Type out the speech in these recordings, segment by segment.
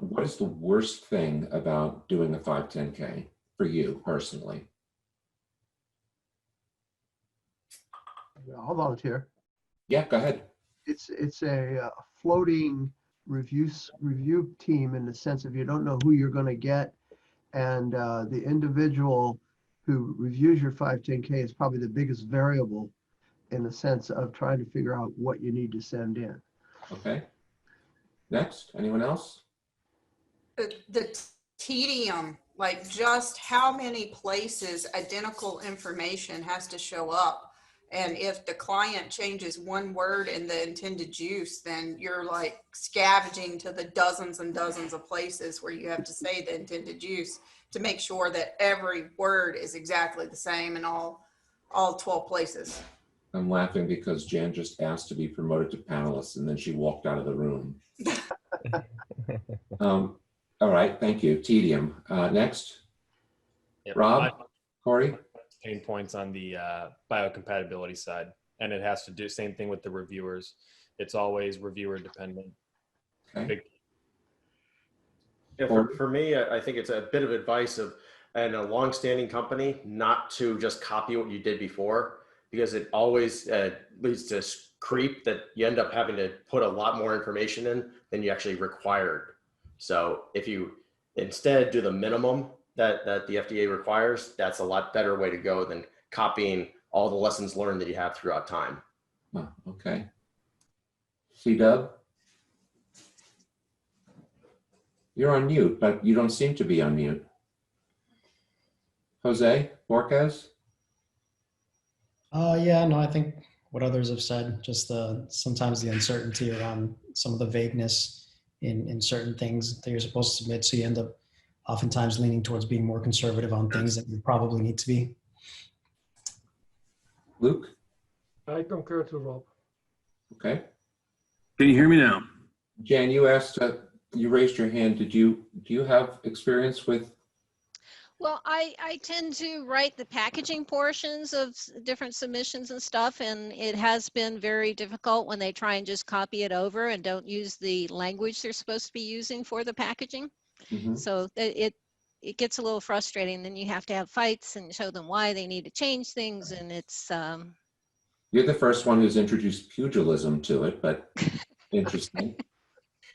what is the worst thing about doing a 510K for you personally? I'll volunteer. Yeah, go ahead. It's a floating review team in the sense of you don't know who you're going to get, and the individual who reviews your 510K is probably the biggest variable in the sense of trying to figure out what you need to send in. Okay. Next, anyone else? The tedium, like just how many places identical information has to show up. And if the client changes one word in the intended use, then you're like scavenging to the dozens and dozens of places where you have to say the intended use to make sure that every word is exactly the same in all 12 places. I'm laughing because Jan just asked to be promoted to panelist and then she walked out of the room. All right, thank you. Tedium. Next. Yep. Rob, Corey? Pain points on the biocompatibility side, and it has to do same thing with the reviewers. It's always reviewer dependent. Okay. Yeah, for me, I think it's a bit of advice of, in a long-standing company, not to just copy what you did before, because it always leads to creep that you end up having to put a lot more information in than you actually required. So if you instead do the minimum that the FDA requires, that's a lot better way to go than copying all the lessons learned that you have throughout time. Oh, okay. C-Dub? You're on mute, but you don't seem to be on mute. Jose Borges? Yeah, no, I think what others have said, just sometimes the uncertainty around some of the vagueness in certain things that you're supposed to submit. So you end up oftentimes leaning towards being more conservative on things that you probably need to be. Luke? I concur to Rob. Okay. Can you hear me now? Jan, you asked, you raised your hand. Do you have experience with? Well, I tend to write the packaging portions of different submissions and stuff, and it has been very difficult when they try and just copy it over and don't use the language they're supposed to be using for the packaging. Mm-hmm. So it gets a little frustrating. Then you have to have fights and show them why they need to change things, and it's You're the first one who's introduced pugilism to it, but interesting.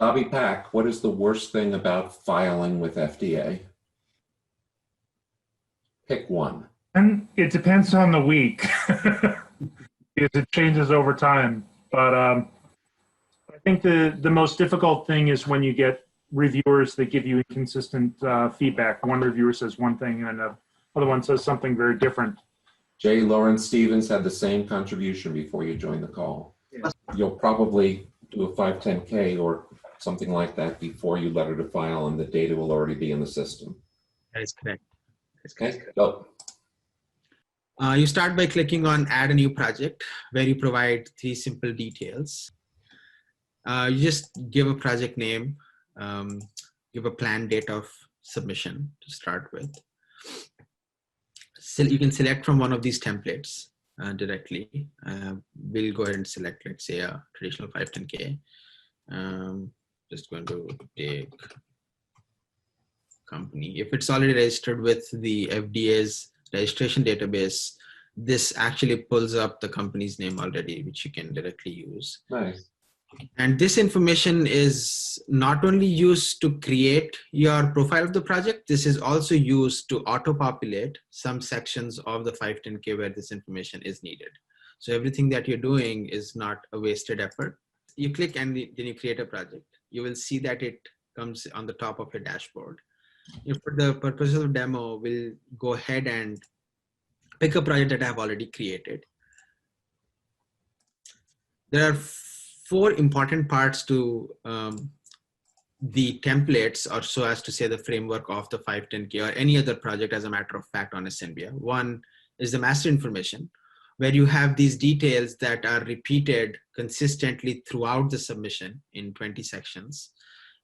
Bobby Pack, what is the worst thing about filing with FDA? Pick one. And it depends on the week. Because it changes over time. But I think the most difficult thing is when you get reviewers that give you inconsistent feedback. One reviewer says one thing and the other one says something very different. J. Lawrence Stevens had the same contribution before you joined the call. Yeah. You'll probably do a 510K or something like that before you let her to file, and the data will already be in the system. That is correct. Okay, go. You start by clicking on add a new project, where you provide 3 simple details. You just give a project name, give a planned date of submission to start with. So you can select from one of these templates directly. We'll go ahead and select, let's say, a traditional 510K. Just going to take company. If it's already registered with the FDA's registration database, this actually pulls up the company's name already, which you can directly use. Nice. And this information is not only used to create your profile of the project, this is also used to auto-populate some sections of the 510K where this information is needed. So everything that you're doing is not a wasted effort. You click and then you create a project. You will see that it comes on the top of your dashboard. For the purpose of demo, we'll go ahead and pick a project that I have already created. There are 4 important parts to the templates, or so as to say the framework of the 510K or any other project as a matter of fact on Essenvia. One is the master information, where you have these details that are repeated consistently throughout the submission in 20 sections.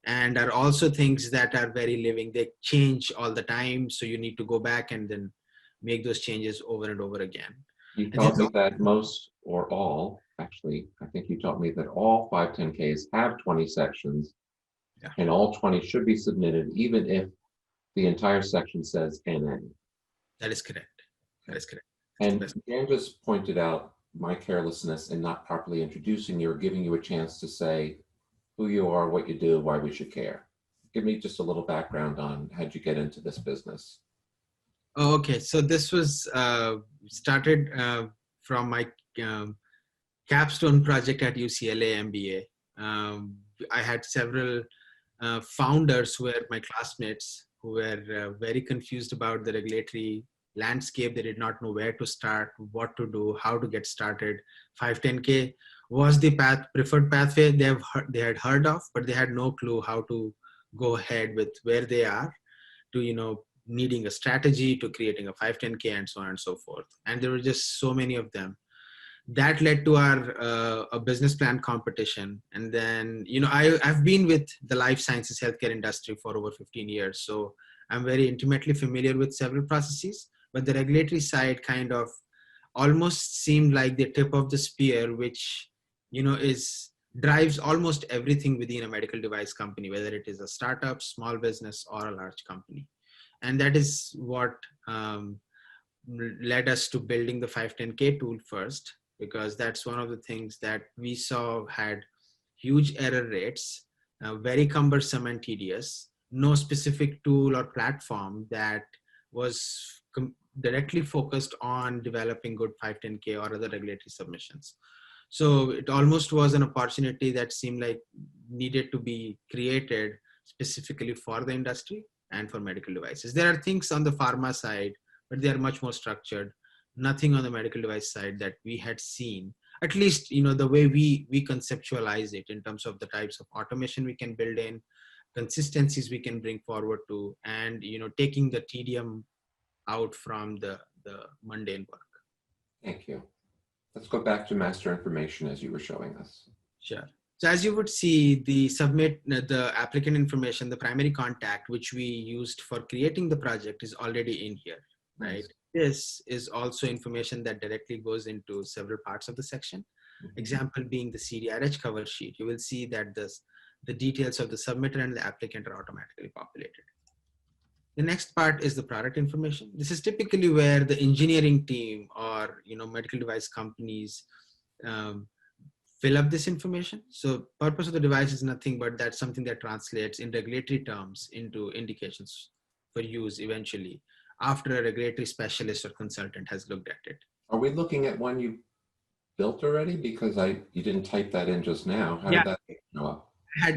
And are also things that are very living. They change all the time. So you need to go back and then make those changes over and over again. You taught me that most or all, actually, I think you taught me that all 510Ks have 20 sections Yeah. And all 20 should be submitted, even if the entire section says NN. That is correct. That is correct. And Dan just pointed out my carelessness in not properly introducing you or giving you a chance to say who you are, what you do, why we should care. Give me just a little background on how'd you get into this business? Oh, okay. So this was started from my capstone project at UCLA MBA. I had several founders who were my classmates who were very confused about the regulatory landscape. They did not know where to start, what to do, how to get started. 510K was the preferred pathway they had heard of, but they had no clue how to go ahead with where they are to, needing a strategy, to creating a 510K and so on and so forth. And there were just so many of them. That led to our a business plan competition. And then, I've been with the life sciences healthcare industry for over 15 years. So I'm very intimately familiar with several processes, but the regulatory side kind of almost seemed like the tip of the spear, which, drives almost everything within a medical device company, whether it is a startup, small business, or a large company. And that is what led us to building the 510K tool first, because that's one of the things that we saw had huge error rates, very cumbersome and tedious, no specific tool or platform that was directly focused on developing good 510K or other regulatory submissions. So it almost was an opportunity that seemed like needed to be created specifically for the industry and for medical devices. There are things on the pharma side, but they are much more structured. Nothing on the medical device side that we had seen, at least, the way we conceptualize it in terms of the types of automation we can build in, consistencies we can bring forward to, and, taking the tedium out from the mundane work. Thank you. Let's go back to master information as you were showing us. Sure. So as you would see, the applicant information, the primary contact, which we used for creating the project, is already in here, right? Nice. This is also information that directly goes into several parts of the section. Example being the CDRH cover sheet. You will see that the details of the submitter and the applicant are automatically populated. The next part is the product information. This is typically where the engineering team or medical device companies fill up this information. So purpose of the device is nothing but that's something that translates in regulatory terms into indications for use eventually after a regulatory specialist or consultant has looked at it. Are we looking at one you built already? Because you didn't type that in just now. How did that show up?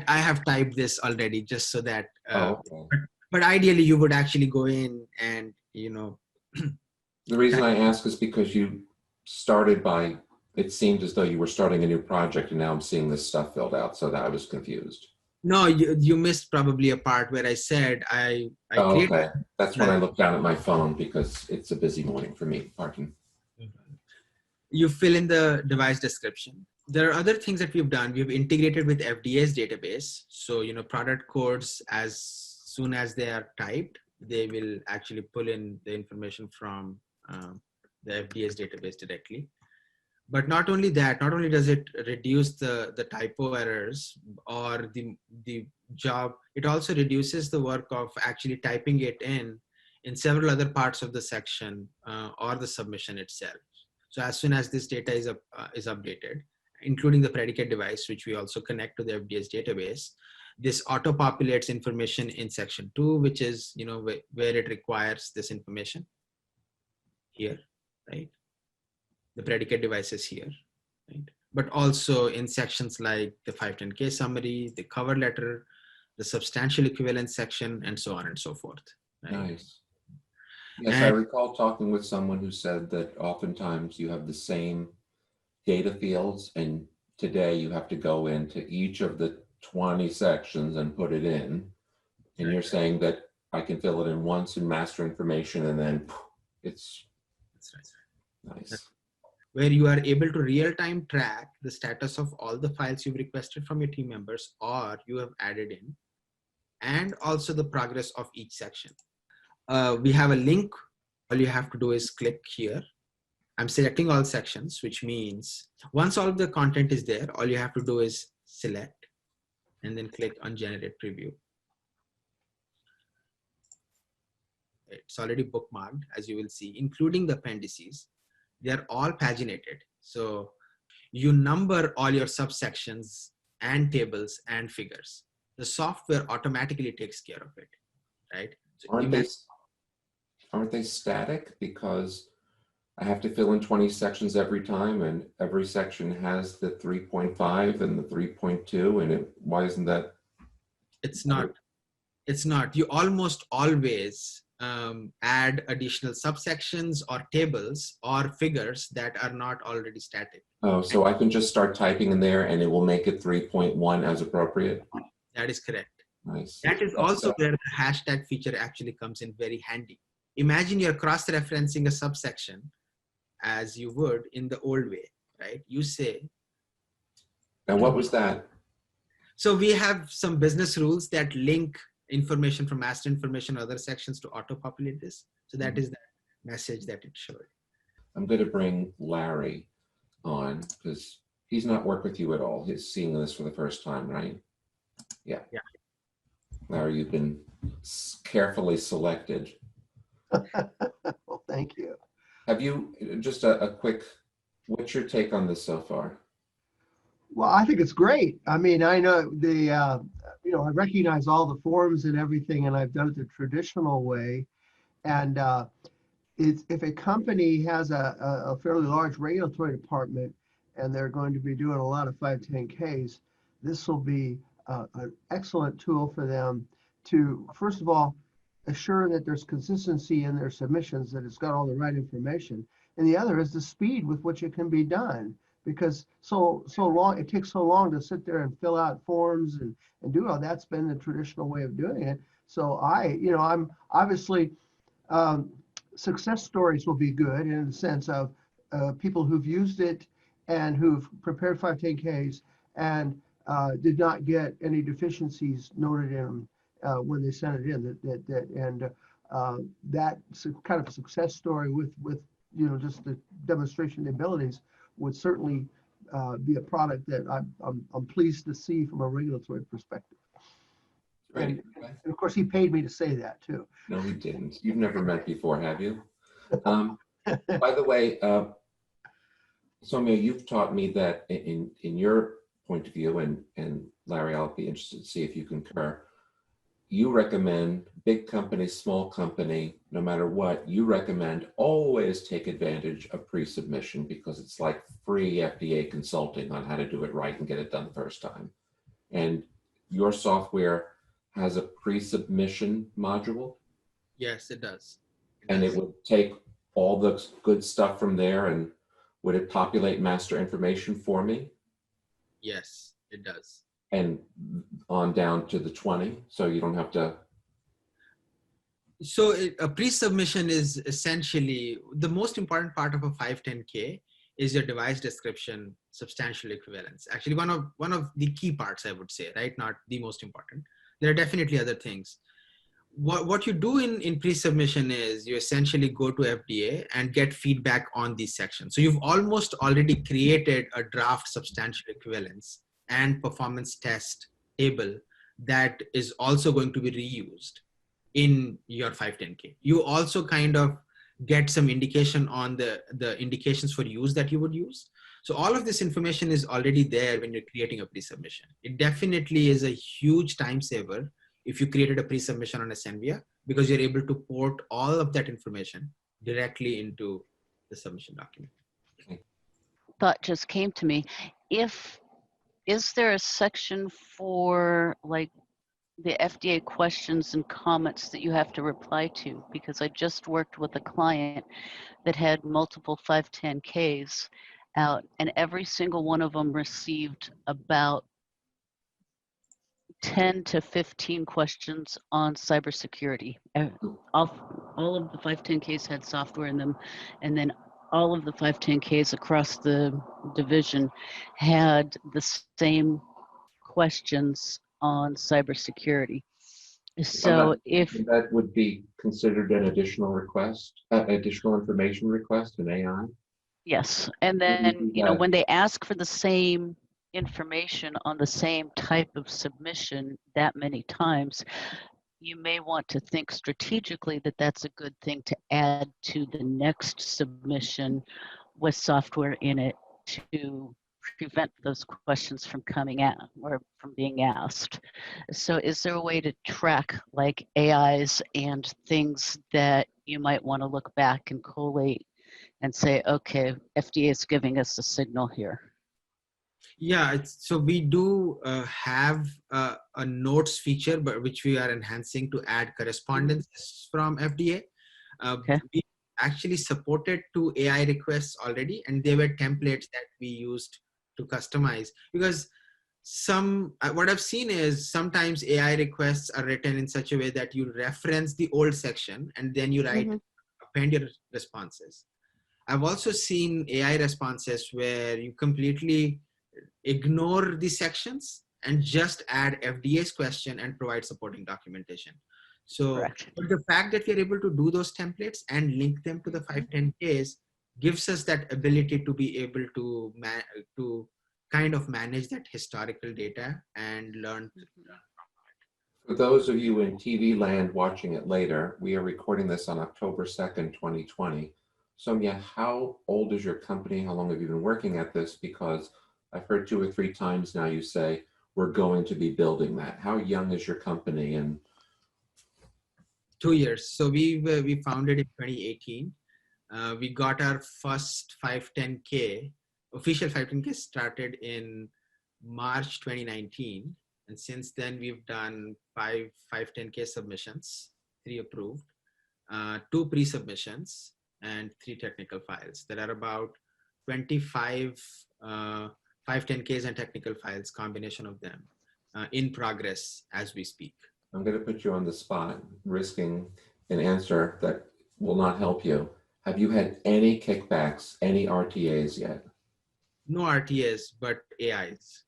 I have typed this already just so that, okay. but ideally you would actually go in and, The reason I ask is because you started by, it seemed as though you were starting a new project and now I'm seeing this stuff filled out, so that I was confused. No, you missed probably a part where I said I created. Okay. That's when I looked down at my phone because it's a busy morning for me. Pardon. You fill in the device description. There are other things that we've done. We've integrated with FDA's database. So, product codes, as soon as they are typed, they will actually pull in the information from the FDA's database directly. But not only that, not only does it reduce the typo errors or the job, it also reduces the work of actually typing it in several other parts of the section or the submission itself. So as soon as this data is updated, including the predicate device, which we also connect to the FDA's database, this auto-populates information in section 2, which is where it requires this information here, right? The predicate device is here, right? But also in sections like the 510K summary, the cover letter, the substantial equivalence section, and so on and so forth. Right? Nice. Yes, I recall talking with someone who said that oftentimes you have the same data fields, and today you have to go into each of the 20 sections and put it in. And you're saying that I can fill it in once in master information and then it's nice. Where you are able to real-time track the status of all the files you've requested from your team members or you have added in, and also the progress of each section. We have a link. All you have to do is click here. I'm selecting all sections, which means once all of the content is there, all you have to do is select and then click on generate preview. It's already bookmarked, as you will see, including the appendices. They're all paginated. So you number all your subsections and tables and figures. The software automatically takes care of it, right? So aren't they static? Because I have to fill in 20 sections every time, and every section has the 3.5 and the 3.2, and why isn't that? It's not. It's not. You almost always add additional subsections or tables or figures that are not already static. Oh, so I can just start typing in there and it will make it 3.1 as appropriate? That is correct. Nice. That is also where the hashtag feature actually comes in very handy. Imagine you're cross-referencing a subsection as you would in the old way, right? You say. And what was that? So we have some business rules that link information from master information, other sections to auto-populate this. So that is the message that it showed. I'm going to bring Larry on because he's not worked with you at all. He's seeing this for the first time, right? Yeah. Yeah. Larry, you've been carefully selected. Well, thank you. Have you, just a quick, what's your take on this so far? Well, I think it's great. I mean, I know I recognize all the forms and everything, and I've done it the traditional way. And if a company has a fairly large regulatory department and they're going to be doing a lot of 510Ks, this will be an excellent tool for them to, first of all, assure that there's consistency in their submissions, that it's got all the right information. And the other is the speed with which it can be done, because it takes so long to sit there and fill out forms and do all that's been the traditional way of doing it. So I'm obviously, success stories will be good in the sense of people who've used it and who've prepared 510Ks and did not get any deficiencies noted in them when they sent it in. That kind of success story with just the demonstration abilities would certainly be a product that I'm pleased to see from a regulatory perspective. Right. And of course, he paid me to say that too. No, he didn't. You've never met before, have you? By the way, Soumya, you've taught me that in your point of view, and Larry, I'll be interested to see if you concur. You recommend big company, small company, no matter what, you recommend always take advantage of pre-submission because it's like free FDA consulting on how to do it right and get it done the first time. And your software has a pre-submission module? Yes, it does. And it would take all the good stuff from there, and would it populate master information for me? Yes, it does. And on down to the 20, so you don't have to. So a pre-submission is essentially the most important part of a 510K is your device description, substantial equivalence. Actually, one of the key parts, I would say, right? Not the most important. There are definitely other things. What you do in pre-submission is you essentially go to FDA and get feedback on these sections. So you've almost already created a draft substantial equivalence and performance test table that is also going to be reused in your 510K. You also kind of get some indication on the indications for use that you would use. So all of this information is already there when you're creating a pre-submission. It definitely is a huge time saver if you created a pre-submission on Essenvia, because you're able to port all of that information directly into the submission document. Thought just came to me. Is there a section for like the FDA questions and comments that you have to reply to? Because I just worked with a client that had multiple 510Ks out, and every single one of them received about 10 to 15 questions on cybersecurity. All of the 510Ks had software in them, and then all of the 510Ks across the division had the same questions on cybersecurity. So if that would be considered an additional request, additional information request, an AI? yes, and then when they ask for the same information on the same type of submission that many times, you may want to think strategically that that's a good thing to add to the next submission with software in it to prevent those questions from coming out or from being asked. So is there a way to track like AIs and things that you might want to look back and collate and say, okay, FDA is giving us a signal here? Yeah, so we do have a notes feature, but which we are enhancing to add correspondences from FDA. Okay. We actually supported 2 AI requests already, and they were templates that we used to customize. Because what I've seen is sometimes AI requests are written in such a way that you reference the old section and then you write, append your responses. I've also seen AI responses where you completely ignore the sections and just add FDA's question and provide supporting documentation. So but the fact that we're able to do those templates and link them to the 510Ks gives us that ability to be able to kind of manage that historical data and learn. For those of you in TV land watching it later, we are recording this on October 2nd, 2020. Soumya, how old is your company? How long have you been working at this? Because I've heard 2 or 3 times now you say, we're going to be building that. How young is your company? And 2 years. So we founded in 2018. We got our first 510K, official 510K started in March 2019. And since then we've done 5 510K submissions, 3 approved, 2 pre-submissions, and 3 technical files. There are about 25 510Ks and technical files, combination of them, in progress as we speak. I'm going to put you on the spot, risking an answer that will not help you. Have you had any kickbacks, any RTAs yet? No RTAs, but AIs.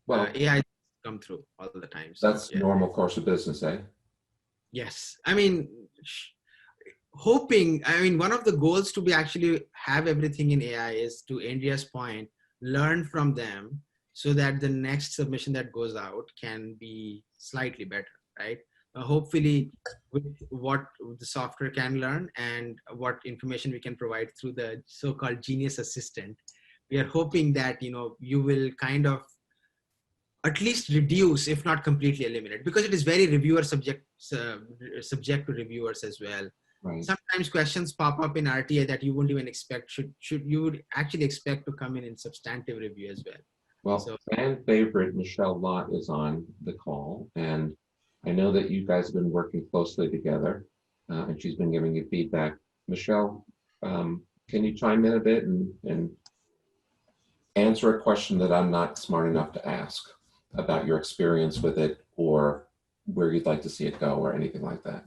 Well, AIs come through all the time. So, that's normal course of business, eh? Yes. I mean, one of the goals to be actually have everything in AI is, to Andrea's point, learn from them so that the next submission that goes out can be slightly better, right? Hopefully with what the software can learn and what information we can provide through the so-called Genius Assistant, we are hoping that, you will kind of at least reduce, if not completely eliminate, because it is very reviewer subject to reviewers as well. Right. Sometimes questions pop up in RTA that you wouldn't even expect you would actually expect to come in substantive review as well. Well, fan favorite Michelle Lott is on the call, and I know that you guys have been working closely together, and she's been giving you feedback. Michelle, can you chime in a bit and answer a question that I'm not smart enough to ask about your experience with it, or where you'd like to see it go, or anything like that?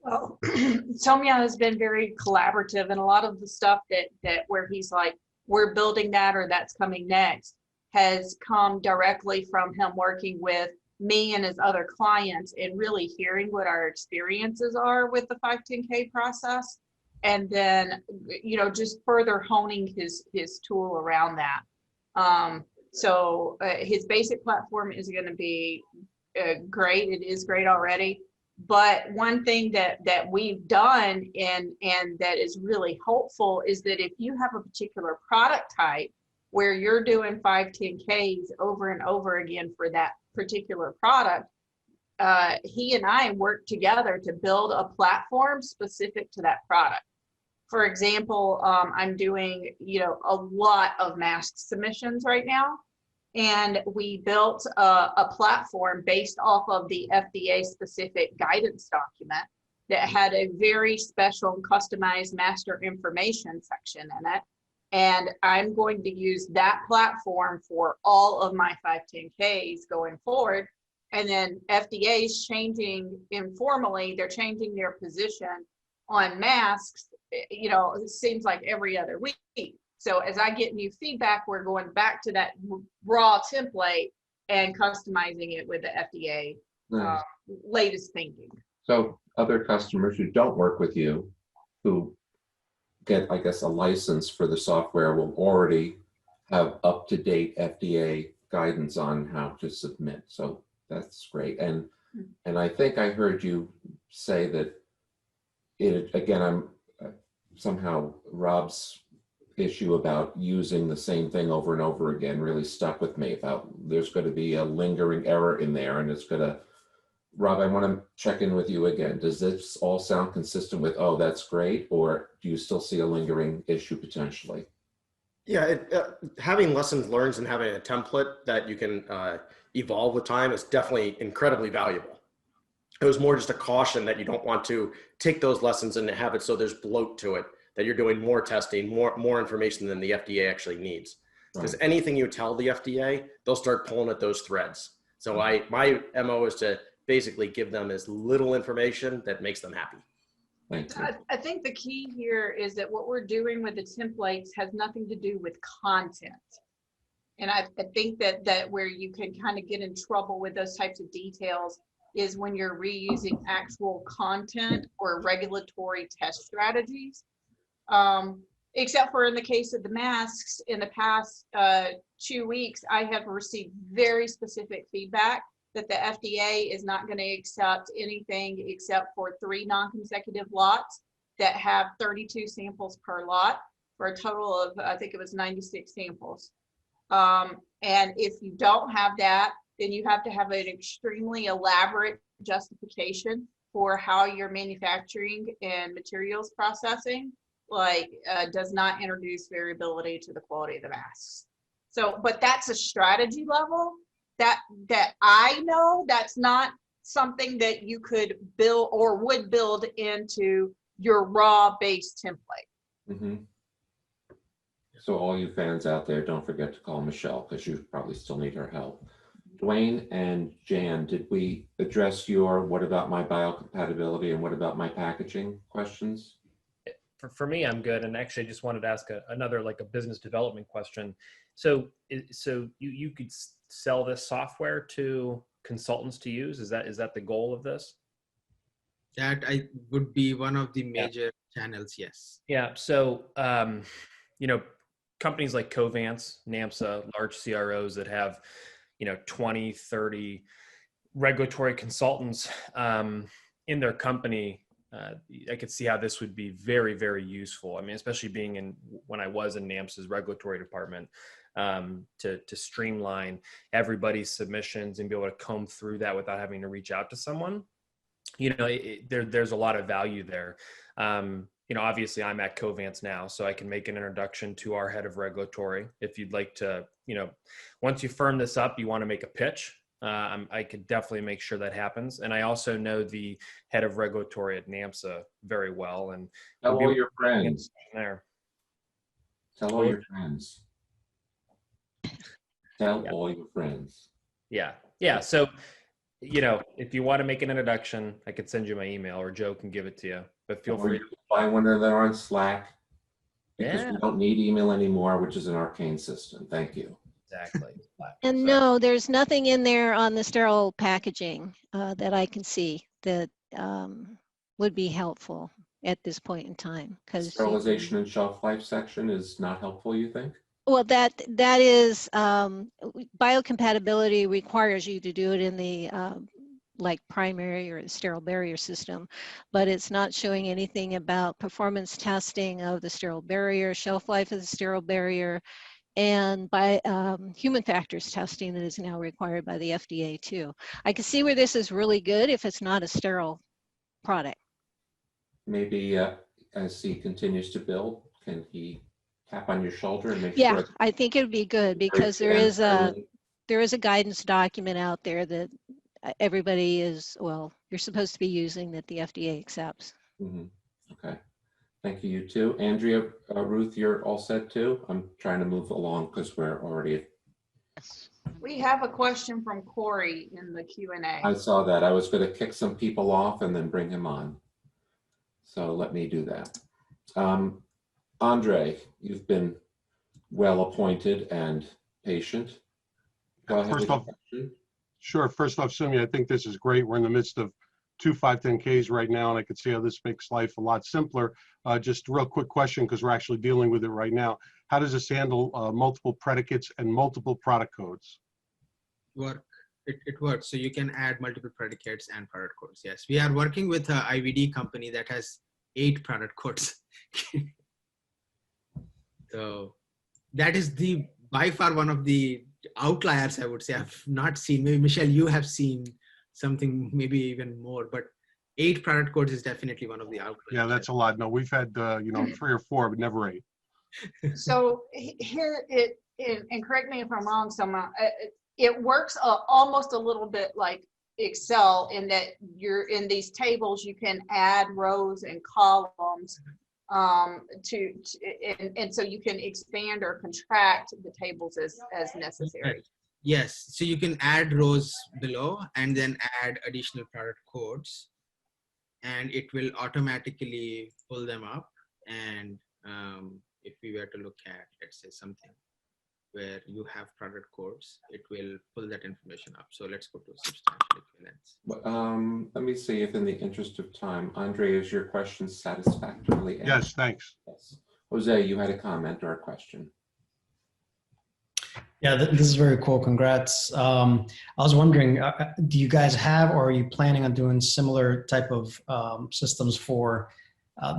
Well, Soumya has been very collaborative, and a lot of the stuff that where he's like, we're building that or that's coming next, has come directly from him working with me and his other clients and really hearing what our experiences are with the 510K process. And then, just further honing his tool around that. So his basic platform is going to be great. It is great already. But one thing that we've done and that is really helpful is that if you have a particular product type where you're doing 510Ks over and over again for that particular product, he and I work together to build a platform specific to that product. For example, I'm doing, a lot of mask submissions right now. And we built a platform based off of the FDA specific guidance document that had a very special and customized master information section in it. And I'm going to use that platform for all of my 510Ks going forward. And then FDA is changing informally, they're changing their position on masks, it seems like every other week. So as I get new feedback, we're going back to that raw template and customizing it with the FDA latest thinking. So other customers who don't work with you, who get, I guess, a license for the software, will already have up-to-date FDA guidance on how to submit. So that's great. And I think I heard you say that it, again, I'm somehow Rob's issue about using the same thing over and over again really stuck with me about there's going to be a lingering error in there, and it's going to, Rob, I want to check in with you again. Does this all sound consistent with, oh, that's great, or do you still see a lingering issue potentially? Yeah, having lessons learned and having a template that you can evolve with time is definitely incredibly valuable. It was more just a caution that you don't want to take those lessons and have it so there's bloat to it, that you're doing more testing, more information than the FDA actually needs. Because anything you tell the FDA, they'll start pulling at those threads. So my MO is to basically give them as little information that makes them happy. Thank you. I think the key here is that what we're doing with the templates has nothing to do with content. And I think that where you can kind of get in trouble with those types of details is when you're reusing actual content or regulatory test strategies. Except for in the case of the masks, in the past 2 weeks, I have received very specific feedback that the FDA is not going to accept anything except for 3 non-consecutive lots that have 32 samples per lot for a total of, I think it was 96 samples. And if you don't have that, then you have to have an extremely elaborate justification for how your manufacturing and materials processing does not introduce variability to the quality of the masks. So, but that's a strategy level that I know that's not something that you could build or would build into your raw base template. Mm-hmm. So all you fans out there, don't forget to call Michelle because you probably still need her help. Dwayne and Jan, did we address your what about my biocompatibility and what about my packaging questions? For me, I'm good. And actually, I just wanted to ask another like a business development question. So you could sell this software to consultants to use? Is that the goal of this? That would be one of the major channels, yes. Yeah. So, companies like Covance, NAMSA, large CROs that have, 20, 30 regulatory consultants in their company, I could see how this would be very, very useful. I mean, especially being when I was in NAMSA's regulatory department, to streamline everybody's submissions and be able to comb through that without having to reach out to someone. There's a lot of value there. Obviously I'm at Covance now, so I can make an introduction to our head of regulatory. If you'd like to, once you firm this up, you want to make a pitch. I could definitely make sure that happens. And I also know the head of regulatory at NAMSA very well. And tell all your friends there. Tell all your friends. Tell all your friends. Yeah. Yeah. So, if you want to make an introduction, I could send you my email or Joe can give it to you, but feel free to find one that are on Slack because we don't need email anymore, which is an arcane system. Thank you. Exactly. And no, there's nothing in there on the sterile packaging that I can see that would be helpful at this point in time. Because sterilization and shelf life section is not helpful, you think? Well, that is biocompatibility requires you to do it in the like primary or sterile barrier system, but it's not showing anything about performance testing of the sterile barrier, shelf life of the sterile barrier, and by human factors testing that is now required by the FDA too. I can see where this is really good if it's not a sterile product. Maybe as he continues to build, can he tap on your shoulder and make sure? Yeah, I think it would be good because there is a guidance document out there that everybody you're supposed to be using that the FDA accepts. Mm-hmm. Okay. Thank you, you too. Andrea, Ruth, you're all set too? I'm trying to move along because we're already. We have a question from Corey in the Q&A. I saw that. I was going to kick some people off and then bring him on. So let me do that. Andre, you've been well appointed and patient. Go ahead. First off, sure. First off, Soumya, I think this is great. We're in the midst of 2 510Ks right now, and I could see how this makes life a lot simpler. Just a real quick question, because we're actually dealing with it right now. how does this handle multiple predicates and multiple product codes? It works. So you can add multiple predicates and product codes. Yes, we are working with an IVD company that has 8 product codes. So that is by far one of the outliers, I would say. I've not seen, maybe Michelle, you have seen something maybe even more, but 8 product codes is definitely one of the outliers. Yeah, that's a lot. No, we've had, 3 or 4, but never 8. So here and correct me if I'm wrong, Soumya, it works almost a little bit like Excel in that you're in these tables, you can add rows and columns and so you can expand or contract the tables as necessary. Yes, so you can add rows below and then add additional product codes, and it will automatically pull them up. And if we were to look at, let's say, something where you have product codes, it will pull that information up. So let's go to substantial equivalence. Let me see if in the interest of time, Andre, is your question satisfactorily answered? Yes, thanks. Yes. Jose, you had a comment or a question? Yeah, this is very cool. Congrats. I was wondering, do you guys have, or are you planning on doing similar type of systems for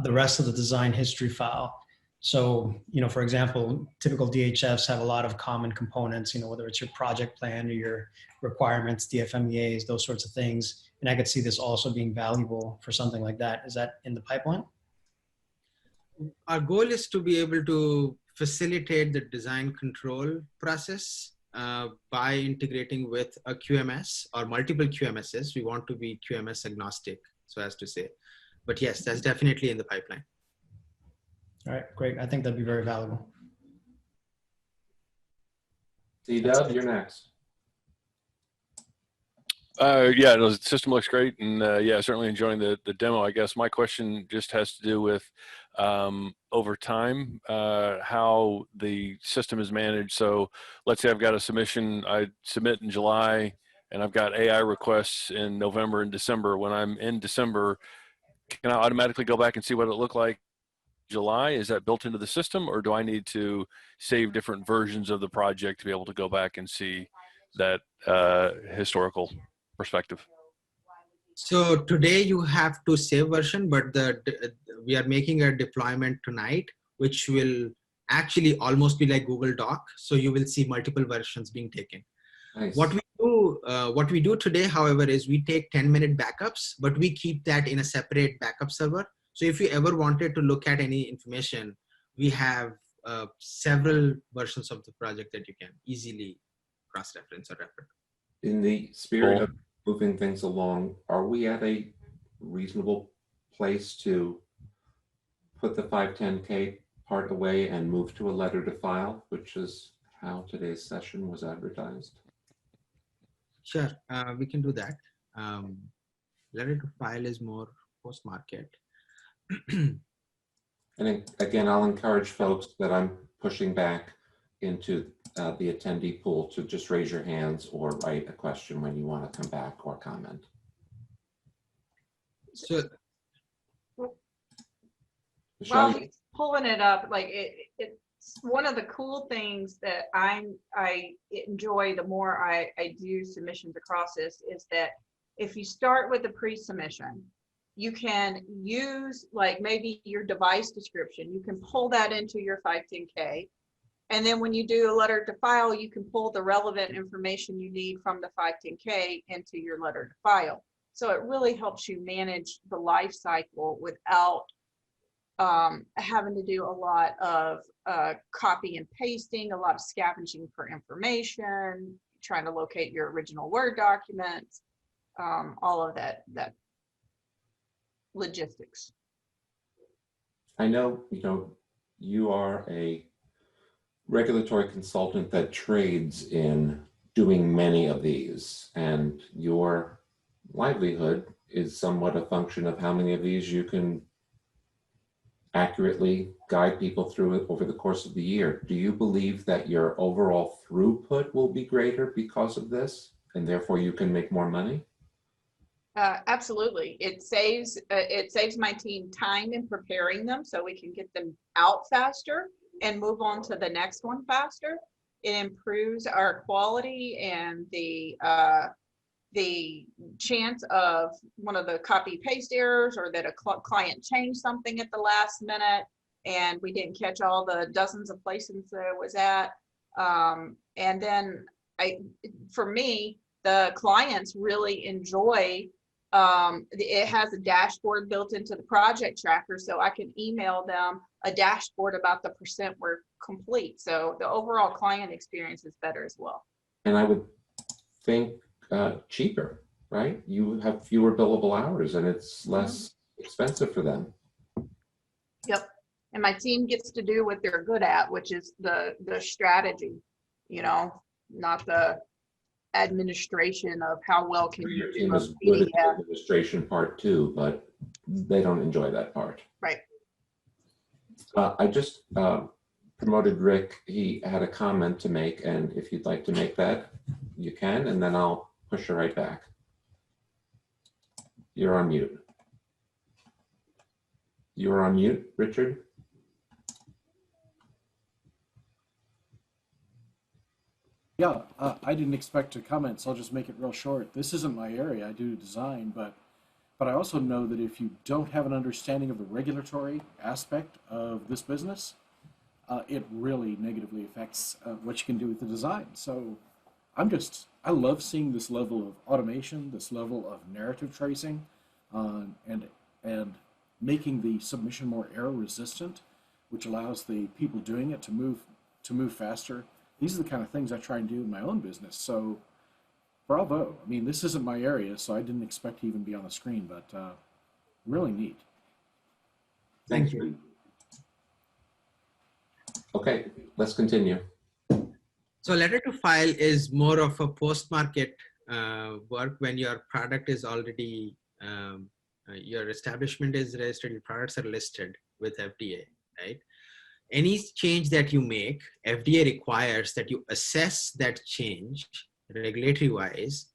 the rest of the design history file? So, for example, typical DHFs have a lot of common components, whether it's your project plan or your requirements, DFMEAs, those sorts of things. And I could see this also being valuable for something like that. Is that in the pipeline? Our goal is to be able to facilitate the design control process by integrating with a QMS or multiple QMSs. We want to be QMS agnostic, so as to say. But yes, that's definitely in the pipeline. All right, great. I think that'd be very valuable. C-Dub, you're next. Yeah, the system looks great, and yeah, certainly enjoying the demo. I guess my question just has to do with over time, how the system is managed. So let's say I've got a submission, I submit in July, and I've got AI requests in November and December. When I'm in December, can I automatically go back and see what it looked like July? Is that built into the system, or do I need to save different versions of the project to be able to go back and see that historical perspective? So today you have to save version, but we are making a deployment tonight, which will actually almost be like Google Doc. So you will see multiple versions being taken. Nice. What we do today, however, is we take 10-minute backups, but we keep that in a separate backup server. So if you ever wanted to look at any information, we have several versions of the project that you can easily cross-reference or refer. In the spirit of moving things along, are we at a reasonable place to put the 510K part away and move to a letter to file, which is how today's session was advertised? Sure, we can do that. Letter to file is more post-market. And again, I'll encourage folks that I'm pushing back into the attendee pool to just raise your hands or write a question when you want to come back or comment. So, While he's pulling it up, like it's one of the cool things that I enjoy the more I do submissions across this is that if you start with the pre-submission, you can use like maybe your device description, you can pull that into your 510K. And then when you do a letter to file, you can pull the relevant information you need from the 510K into your letter to file. So it really helps you manage the life cycle without having to do a lot of copy and pasting, a lot of scavenging for information, trying to locate your original Word documents, all of that logistics. I know, you are a regulatory consultant that trades in doing many of these, and your livelihood is somewhat a function of how many of these you can accurately guide people through it over the course of the year. Do you believe that your overall throughput will be greater because of this, and therefore you can make more money? Absolutely. It saves my team time in preparing them so we can get them out faster. and move on to the next one faster. It improves our quality and the chance of one of the copy paste errors, or that a client changed something at the last minute and we didn't catch all the dozens of places that it was at. And then for me, the clients really enjoy, it has a dashboard built into the project tracker, so I can email them a dashboard about the % we're complete. So the overall client experience is better as well. And I would think cheaper, right? You have fewer billable hours and it's less expensive for them. Yep. And my team gets to do what they're good at, which is the strategy, you know, not the administration of how well can you Your do team a is good at the PDF. administration part too, but they don't enjoy that part. Right. I just promoted Rick. He had a comment to make, and if you'd like to make that, you can, and then I'll push you right back. You're on mute. You're on mute, Richard. Yeah, I didn't expect to comment, so I'll just make it real short. This isn't my area. I do design, but I also know that if you don't have an understanding of the regulatory aspect of this business, it really negatively affects what you can do with the design. So I love seeing this level of automation, this level of narrative tracing, and making the submission more error resistant, which allows the people doing it to move faster. These are the kind of things I try and do in my own business. So bravo. I mean, this isn't my area, so I didn't expect to even be on the screen, but really neat. Thanks, Rick. Okay, let's continue. So letter to file is more of a post-market work when your product is already, your establishment is registered, your products are listed with FDA, right? Any change that you make, FDA requires that you assess that change regulatory wise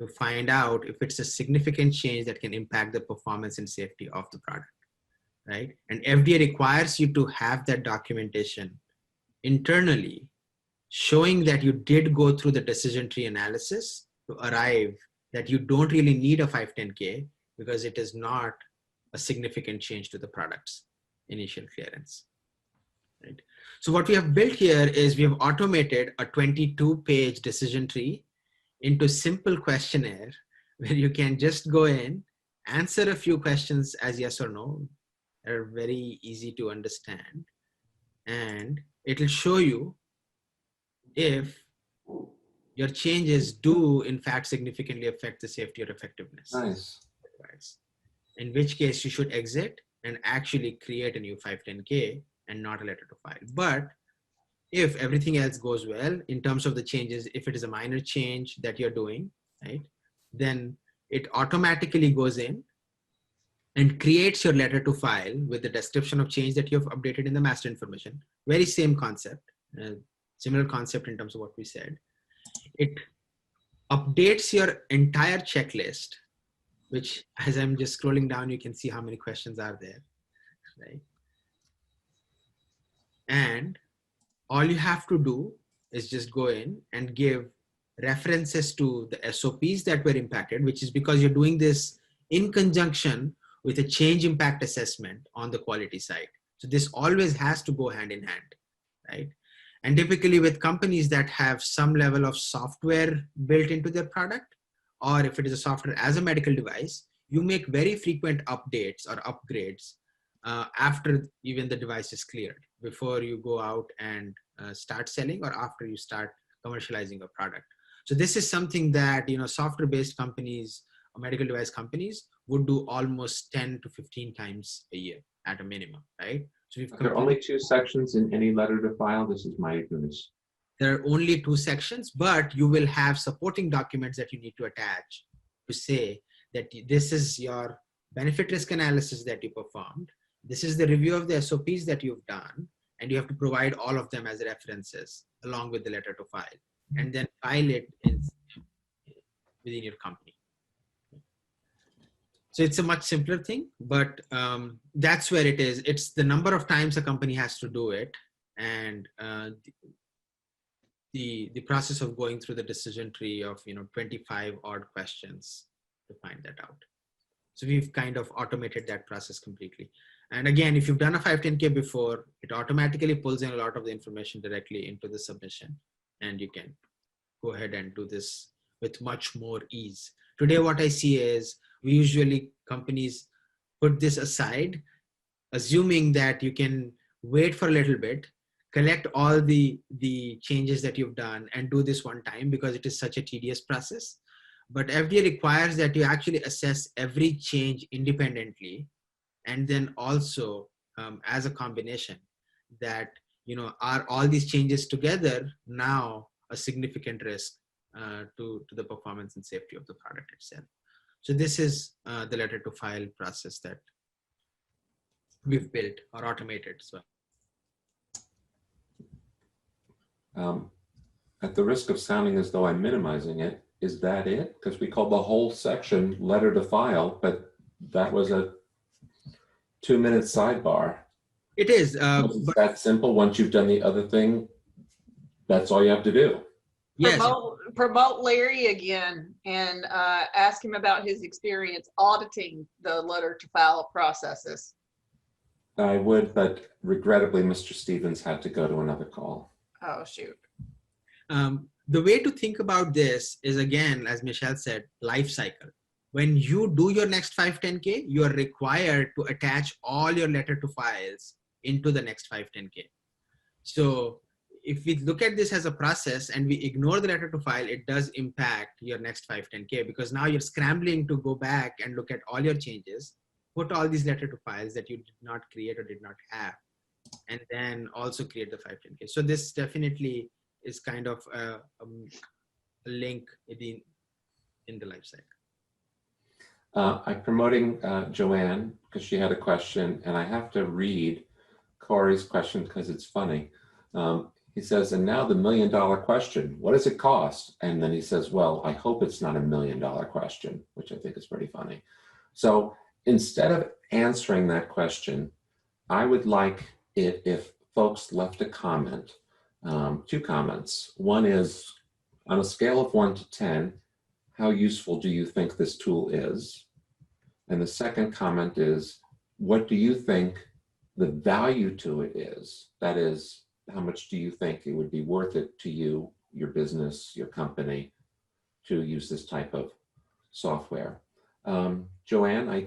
to find out if it's a significant change that can impact the performance and safety of the product, right? And FDA requires you to have that documentation internally showing that you did go through the decision tree analysis to arrive that you don't really need a 510K because it is not a significant change to the product's initial clearance. Right. So what we have built here is we have automated a 22-page decision tree into simple questionnaire where you can just go in, answer a few questions as yes or no. They're very easy to understand. And it'll show you if your changes do in fact significantly affect the safety or effectiveness. Nice. In which case you should exit and actually create a new 510K and not a letter to file. But if everything else goes well in terms of the changes, if it is a minor change that you're doing, right, then it automatically goes in and creates your letter to file with the description of change that you have updated in the master information. Very same concept, similar concept in terms of what we said. It updates your entire checklist, which as I'm just scrolling down, you can see how many questions are there, right? And all you have to do is just go in and give references to the SOPs that were impacted, which is because you're doing this in conjunction with a change impact assessment on the quality side. So this always has to go hand in hand, right? And typically with companies that have some level of software built into their product, or if it is a software as a medical device, you make very frequent updates or upgrades after even the device is cleared, before you go out and start selling or after you start commercializing a product. So this is something that, you know, software-based companies or medical device companies would do almost 10 to 15 times a year at a minimum, right? So we've There are only 2 sections in any letter to file. This is my ignorance. There are only 2 sections, but you will have supporting documents that you need to attach to say that this is your benefit risk analysis that you performed. This is the review of the SOPs that you've done, and you have to provide all of them as references along with the letter to file, and then file it within your company. So it's a much simpler thing, but that's where it is. It's the number of times a company has to do it and the process of going through the decision tree of 25 odd questions to find that out. So we've kind of automated that process completely. And again, if you've done a 510K before, it automatically pulls in a lot of the information directly into the submission, and you can go ahead and do this with much more ease. Today, what I see is companies put this aside, assuming that you can wait for a little bit, collect all the changes that you've done and do this one time because it is such a tedious process. But FDA requires that you actually assess every change independently, and then also as a combination that, are all these changes together now a significant risk to the performance and safety of the product itself. So this is the letter to file process that we've built or automated. So at the risk of sounding as though I'm minimizing it, is that it? Because we called the whole section letter to file, but that was a 2-minute sidebar. it is. It's that simple. Once you've done the other thing, that's all you have to do. Yes. Promote Larry again and ask him about his experience auditing the letter to file processes. I would, but regrettably, Mr. Stevens had to go to another call. Oh, shoot. The way to think about this is, again, as Michelle said, life cycle. When you do your next 510K, you are required to attach all your letter to files into the next 510K. So if we look at this as a process and we ignore the letter to file, it does impact your next 510K, because now you're scrambling to go back and look at all your changes, put all these letter to files that you did not create or did not have, and then also create the 510K. So this definitely is kind of a link in the life cycle. I'm promoting Joanne because she had a question, and I have to read Corey's question because it's funny. He says, and now the $1 million question, what does it cost? And then he says, well, I hope it's not $1 million question, which I think is pretty funny. So instead of answering that question, I would like it if folks left a comment, 2 comments. One is, on a scale of 1 to 10, how useful do you think this tool is? And the second comment is, what do you think the value to it is? That is, how much do you think it would be worth it to you, your business, your company, to use this type of software? Joanne, I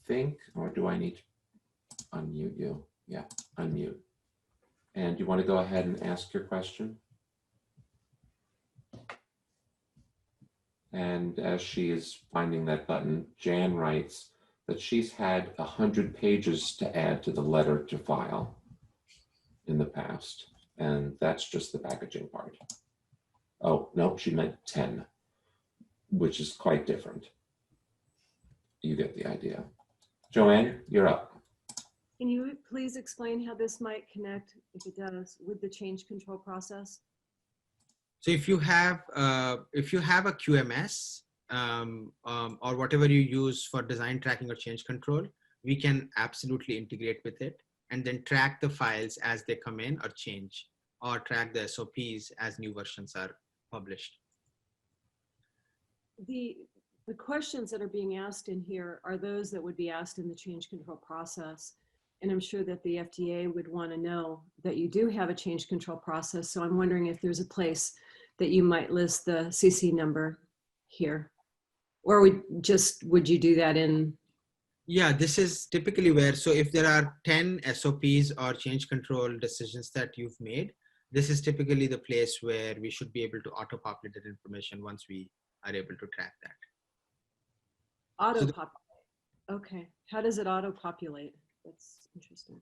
think, or do I need to unmute you? Yeah, unmute. And do you want to go ahead and ask your question? And as she is finding that button, Jan writes that she's had 100 pages to add to the letter to file in the past. And that's just the packaging part. Oh, no, she meant 10, which is quite different. You get the idea. Joanne, you're up. Can you please explain how this might connect, if it does, with the change control process? So if you have a QMS or whatever you use for design tracking or change control, we can absolutely integrate with it and then track the files as they come in or change, or track the SOPs as new versions are published. The questions that are being asked in here are those that would be asked in the change control process. And I'm sure that the FDA would want to know that you do have a change control process. So I'm wondering if there's a place that you might list the CC number here, or would you do that in? Yeah, this is typically where, so if there are 10 SOPs or change control decisions that you've made, this is typically the place where we should be able to auto-populate that information once we are able to track that. Auto-populate. Okay. How does it auto-populate? That's interesting.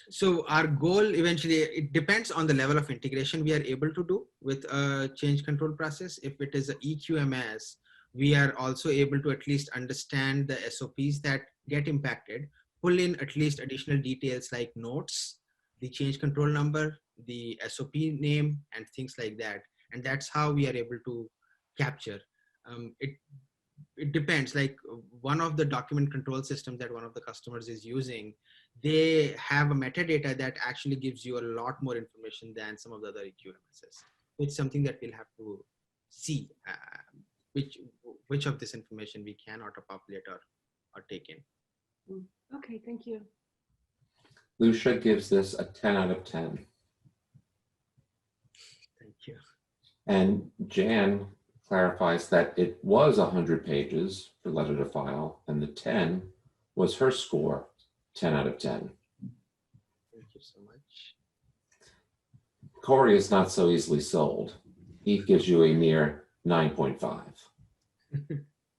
So our goal eventually, it depends on the level of integration we are able to do with a change control process. If it is an EQMS, we are also able to at least understand the SOPs that get impacted, pull in at least additional details like notes, the change control number, the SOP name, and things like that. And that's how we are able to capture. it depends. Like one of the document control systems that one of the customers is using, they have a metadata that actually gives you a lot more information than some of the other EQMSs. It's something that we'll have to see which of this information we can auto-populate or take in. Okay, thank you. Lucia gives this a 10 out of 10. Thank you. And Jan clarifies that it was 100 pages for letter to file, and the 10 was her score, 10 out of 10. Thank you so much. Corey is not so easily sold. He gives you a mere 9.5.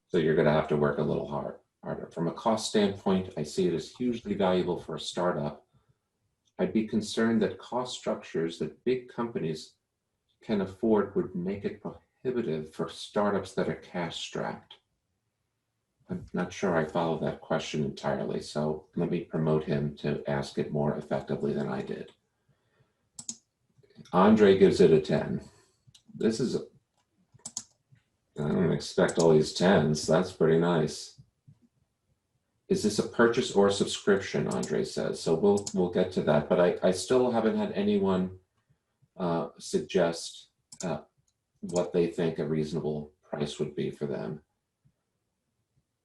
So you're going to have to work a little harder. From a cost standpoint, I see it as hugely valuable for a startup. I'd be concerned that cost structures that big companies can afford would make it prohibitive for startups that are cash strapped. I'm not sure I follow that question entirely, so let me promote him to ask it more effectively than I did. Andre gives it a 10. This is, I don't expect all these 10s. That's pretty nice. Is this a purchase or a subscription, Andre says. So we'll get to that, but I still haven't had anyone suggest what they think a reasonable price would be for them.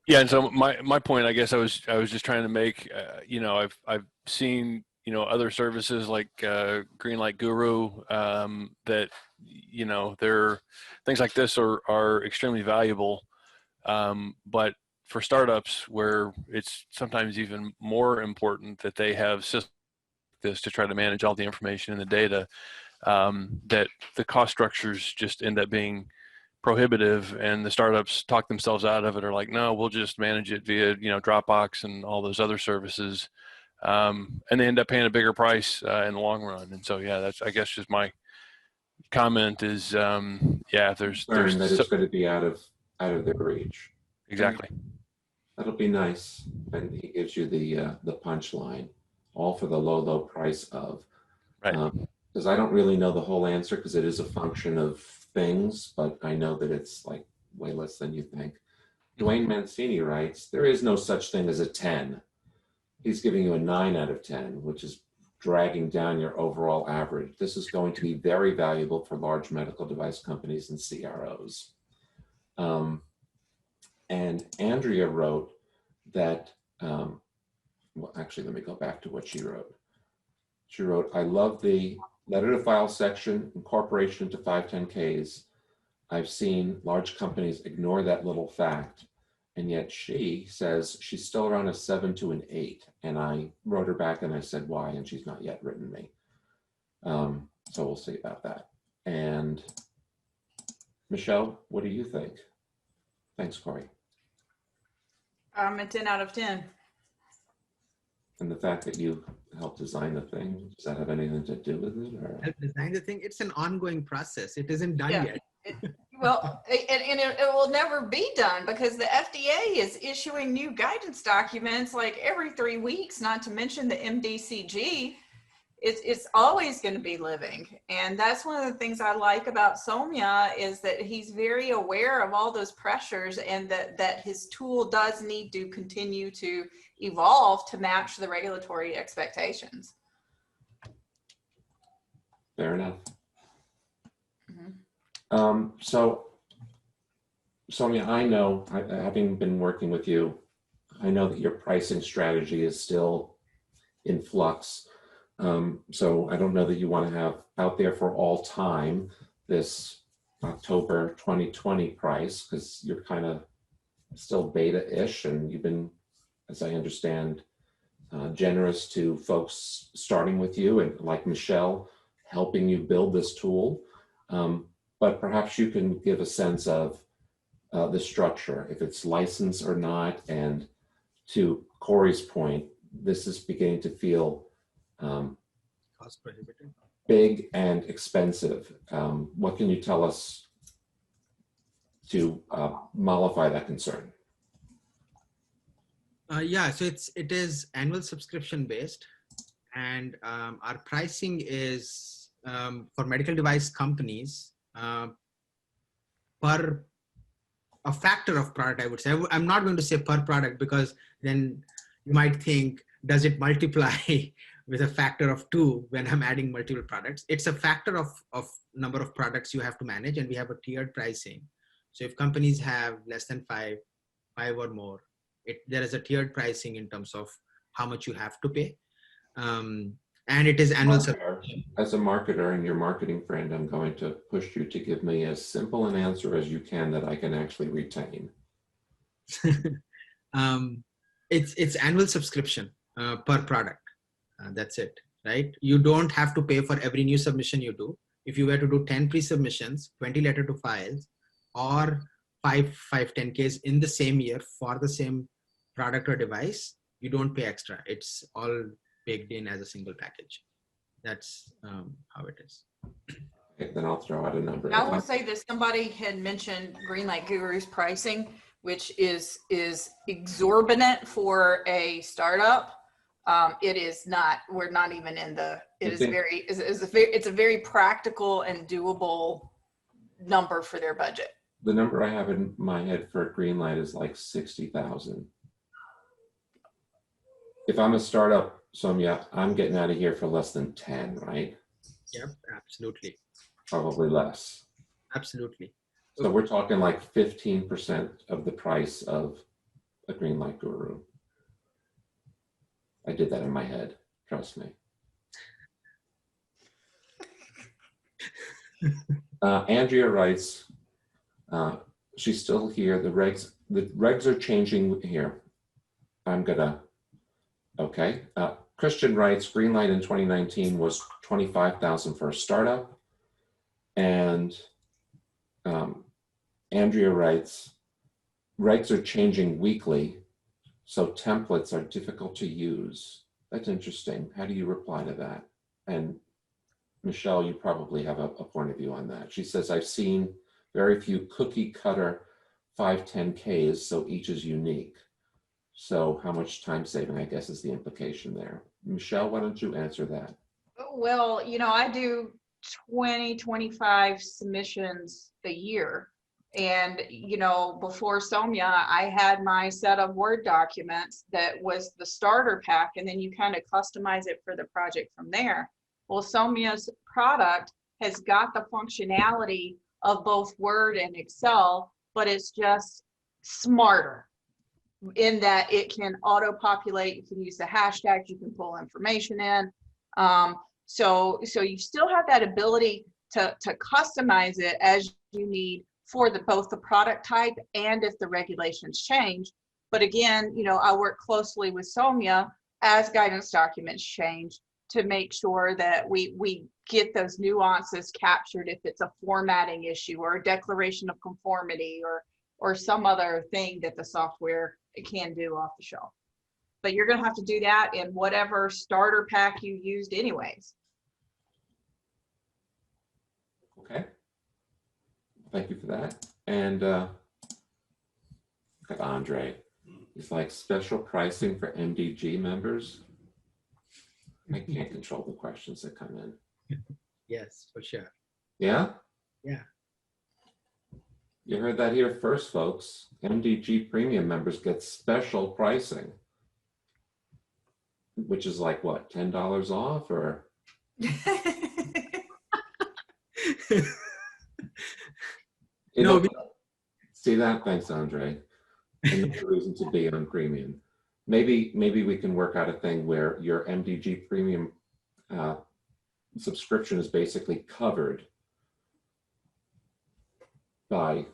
Yeah, and so my point, I guess I was just trying to make, you know, I've seen, you know, other services like Greenlight Guru that, you know, things like this are extremely valuable, but for startups where it's sometimes even more important that they have systems like this to try to manage all the information and the data, that the cost structures just end up being prohibitive, and the startups talk themselves out of it, or like, no, we'll just manage it via, you know, Dropbox and all those other services, and they end up paying a bigger price in the long run. And so, yeah, that's, I guess, just my comment is, yeah, if there's that it's going to be out of their reach. Exactly. That'll be nice. And he gives you the punchline, all for the low price of. Right. Because I don't really know the whole answer, because it is a function of things, but I know that it's like way less than you think. Dwayne Mancini writes, there is no such thing as a 10. He's giving you a 9 out of 10, which is dragging down your overall average. This is going to be very valuable for large medical device companies and CROs. And Andrea wrote that, well, actually, let me go back to what she wrote. She wrote, I love the letter to file section, incorporation into 510Ks. I've seen large companies ignore that little fact. And yet she says she's still around a 7 to an 8. And I wrote her back and I said, why? And she's not yet written me. So we'll see about that. And Michelle, what do you think? Thanks, Corey. A 10 out of 10. And the fact that you helped design the thing, does that have anything to do with it? Or? Help design the thing. It's an ongoing process. It isn't done yet. Well, and it will never be done because the FDA is issuing new guidance documents like every 3 weeks, not to mention the MDCG. It's always going to be living. And that's one of the things I like about Soumya is that he's very aware of all those pressures and that his tool does need to continue to evolve to match the regulatory expectations. Fair enough. So, Soumya, I know, having been working with you, I know that your pricing strategy is still in flux. So I don't know that you want to have out there for all time this October 2020 price, because you're kind of still beta-ish, and you've been, as I understand, generous to folks starting with you and like Michelle, helping you build this tool. But perhaps you can give a sense of the structure, if it's licensed or not. And to Corey's point, this is beginning to feel cost prohibitive, big and expensive. What can you tell us to mollify that concern? Yeah, so it is annual subscription based, and our pricing is for medical device companies per a factor of product, I would say. I'm not going to say per product, because then you might think, does it multiply with a factor of 2 when I'm adding multiple products? It's a factor of number of products you have to manage, and we have a tiered pricing. So if companies have less than 5 or more, there is a tiered pricing in terms of how much you have to pay. And it is annual subscription. As a marketer and your marketing friend, I'm going to push you to give me as simple an answer as you can that I can actually retain. It's annual subscription per product. That's it, right? You don't have to pay for every new submission you do. If you were to do 10 pre-submissions, 20 letter to files, or 5 510Ks in the same year for the same product or device, you don't pay extra. It's all baked in as a single package. That's how it is. Okay, then I'll throw out a number. I will say that somebody had mentioned Greenlight Guru's pricing, which is exorbitant for a startup. It is not. We're not even in the. It's a very practical and doable number for their budget. The number I have in my head for Greenlight is like 60,000. If I'm a startup, Soumya, I'm getting out of here for less than 10, right? Yep, absolutely. Probably less. Absolutely. So we're talking like 15% of the price of a Greenlight Guru. I did that in my head, trust me. Andrea writes, she's still here. The regs are changing here. I'm gonna, okay. Christian writes, Greenlight in 2019 was 25,000 for a startup. And Andrea writes, regs are changing weekly, so templates are difficult to use. That's interesting. How do you reply to that? And Michelle, you probably have a point of view on that. She says, I've seen very few cookie cutter 510Ks, so each is unique. So how much time saving, I guess, is the implication there. Michelle, why don't you answer that? Well, I do 20, 25 submissions a year. And, before Soumya, I had my set of Word documents that was the starter pack, and then you kind of customize it for the project from there. Well, Soumya's product has got the functionality of both Word and Excel, but it's just smarter in that it can auto-populate, you can use the hashtags, you can pull information in. So you still have that ability to customize it as you need for both the product type and if the regulations change. But again, I work closely with Soumya as guidance documents change to make sure that we get those nuances captured if it's a formatting issue or a declaration of conformity or some other thing that the software can do off the shelf. But you're going to have to do that in whatever starter pack you used anyways. Okay. Thank you for that. And got Andre. He's like, special pricing for MDG members. I can't control the questions that come in. Yes, for sure. Yeah? Yeah. You heard that here first, folks. MDG premium members get special pricing, which is like what, $10 off or? No, see that? Thanks, Andre. Another reason to be on premium. Maybe we can work out a thing where your MDG premium subscription is basically covered by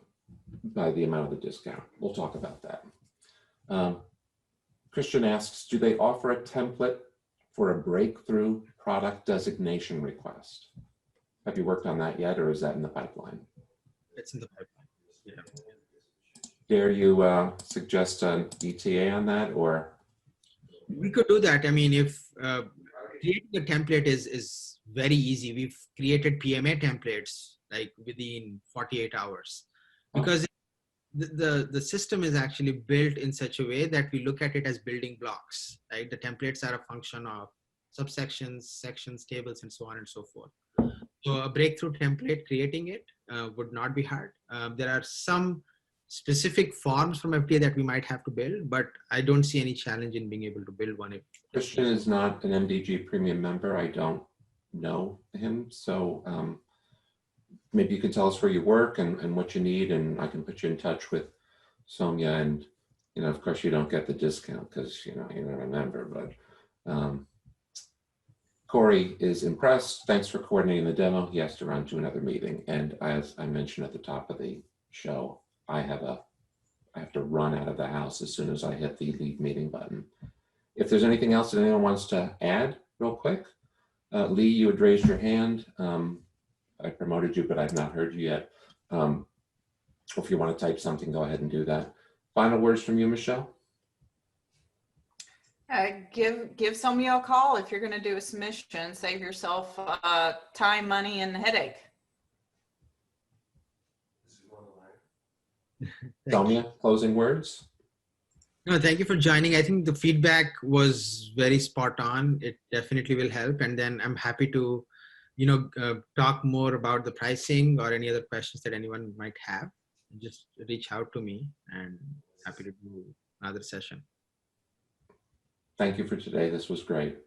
the amount of the discount. We'll talk about that. Christian asks, do they offer a template for a breakthrough product designation request? Have you worked on that yet, or is that in the pipeline? It's in the pipeline. Yeah. Dare you suggest an ETA on that, or? We could do that. I mean, if creating a template is very easy. We've created PMA templates like within 48 hours because the system is actually built in such a way that we look at it as building blocks, right? The templates are a function of subsections, sections, tables, and so on and so forth. So a breakthrough template, creating it would not be hard. There are some specific forms from FDA that we might have to build, but I don't see any challenge in being able to build one. Christian is not an MDG premium member. I don't know him. So maybe you can tell us where you work and what you need, and I can put you in touch with Soumya. And, you know, of course you don't get the discount because, you know, you're not a member, but Corey is impressed. Thanks for coordinating the demo. He has to run to another meeting. And as I mentioned at the top of the show, I have to run out of the house as soon as I hit the leave meeting button. If there's anything else that anyone wants to add real quick, Lee, you had raised your hand. I promoted you, but I've not heard you yet. If you want to type something, go ahead and do that. Final words from you, Michelle? Give Soumya a call if you're going to do a submission. Save yourself time, money, and headache. Soumya, closing words? No, thank you for joining. I think the feedback was very spot on. It definitely will help. And then I'm happy to, you know, talk more about the pricing or any other questions that anyone might have. Just reach out to me, and happy to do another session. Thank you for today. This was great.